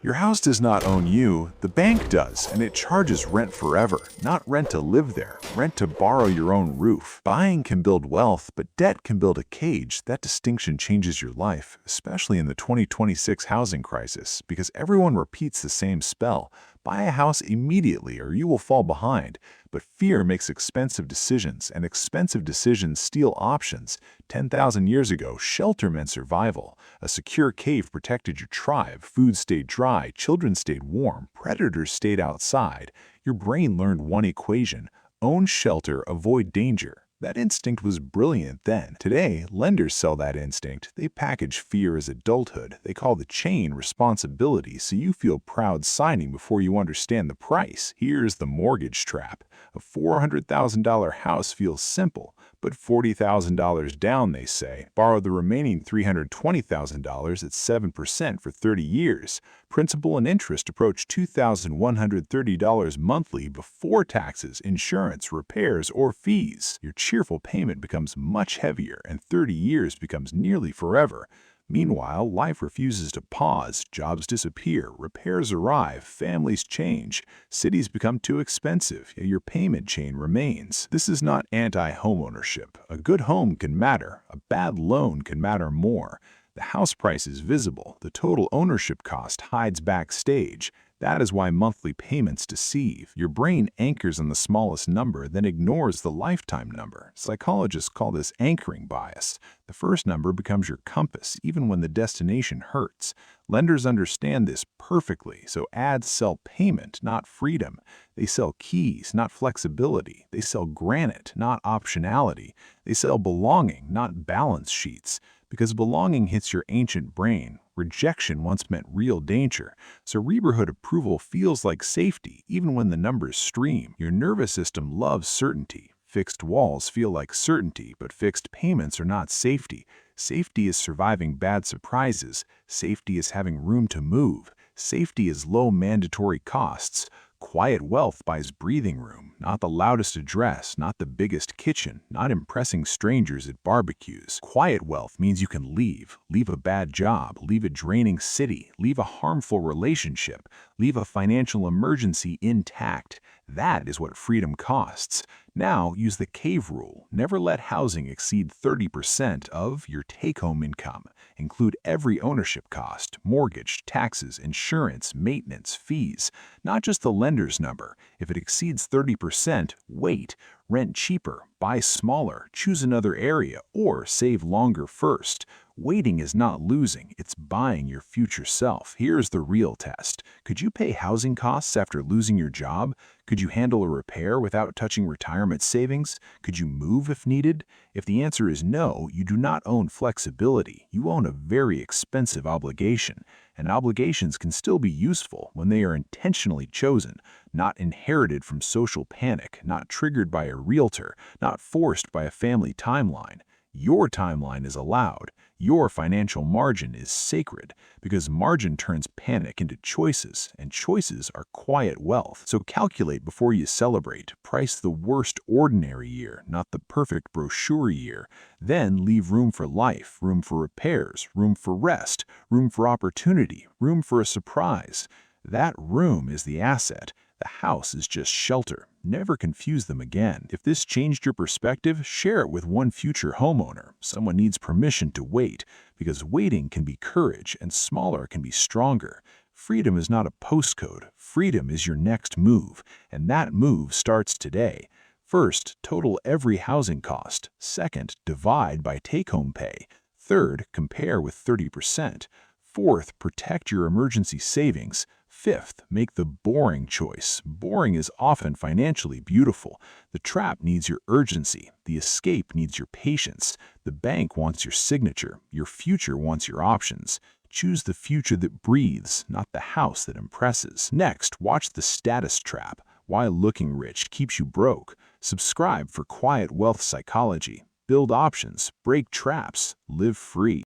Your house does not own you, the bank does, and it charges rent forever. Not rent to live there, rent to borrow your own roof. Buying can build wealth, but debt can build a cage. That distinction changes your life, especially in the 2026 housing crisis, because everyone repeats the same spell. Buy a house immediately or you will fall behind. But fear makes expensive decisions, and expensive decisions steal options. 10,000 years ago, shelter meant survival. A secure cave protected your tribe, food stayed dry, children stayed warm, predators stayed outside. Your brain learned one equation: own shelter, avoid danger. That instinct was brilliant then. Today, lenders sell that instinct. They package fear as adulthood. They call the chain responsibility, so you feel proud signing before you understand the price. Here's the mortgage trap. A $400,000 house feels simple, but $40,000 down, they say. Borrow the remaining $320,000 at 7% for 30 years. Principal and interest approach $2,130 monthly before taxes, insurance, repairs, or fees. Your cheerful payment becomes much heavier, and 30 years becomes nearly forever. Meanwhile, life refuses to pause, jobs disappear, repairs arrive, families change, cities become too expensive, yet your payment chain remains. This is not anti-homeownership. A good home can matter, a bad loan can matter more. The house price is visible, the total ownership cost hides backstage. That is why monthly payments deceive. Your brain anchors on the smallest number, then ignores the lifetime number. Psychologists call this anchoring bias. The first number becomes your compass, even when the destination hurts. Lenders understand this perfectly, so ads sell payment, not freedom. They sell keys, not flexibility. They sell granite, not optionality. They sell belonging, not balance sheets. Because belonging hits your ancient brain, rejection once meant real danger. So neighborhood approval feels like safety, even when the numbers stream. Your nervous system loves certainty. Fixed walls feel like certainty, but fixed payments are not safety. Safety is surviving bad surprises. Safety is having room to move. Safety is low mandatory costs. Quiet wealth buys breathing room, not the loudest address, not the biggest kitchen, not impressing strangers at barbecues. Quiet wealth means you can leave a bad job, leave a draining city, leave a harmful relationship, leave a financial emergency intact. That is what freedom costs. Now use the cave rule. Never let housing exceed 30% of your take-home income. Include every ownership cost, mortgage, taxes, insurance, maintenance, fees, not just the lender's number. If it exceeds 30%, wait. Rent cheaper, buy smaller, choose another area, or save longer first. Waiting is not losing, it's buying your future self. Here's the real test. Could you pay housing costs after losing your job? Could you handle a repair without touching retirement savings? Could you move if needed? If the answer is no, you do not own flexibility. You own a very expensive obligation. And obligations can still be useful when they are intentionally chosen, not inherited from social panic, not triggered by a realtor, not forced by a family timeline. Your timeline is allowed. Your financial margin is sacred, because margin turns panic into choices, and choices are quiet wealth. So calculate before you celebrate. Price the worst ordinary year, not the perfect brochure year. Then leave room for life, room for repairs, room for rest, room for opportunity, room for a surprise. That room is the asset. The house is just shelter. Never confuse them again. If this changed your perspective, share it with one future homeowner. Someone needs permission to wait, because waiting can be courage and smaller can be stronger. Freedom is not a postcode. Freedom is your next move, and that move starts today. First, total every housing cost. Second, divide by take-home pay. Third, compare with 30%. Fourth, protect your emergency savings. Fifth, make the boring choice. Boring is often financially beautiful. The trap needs your urgency. The escape needs your patience. The bank wants your signature. Your future wants your options. Choose the future that breathes, not the house that impresses. Next, watch the status trap. Why looking rich keeps you broke. Subscribe for quiet wealth psychology. Build options, break traps, live free.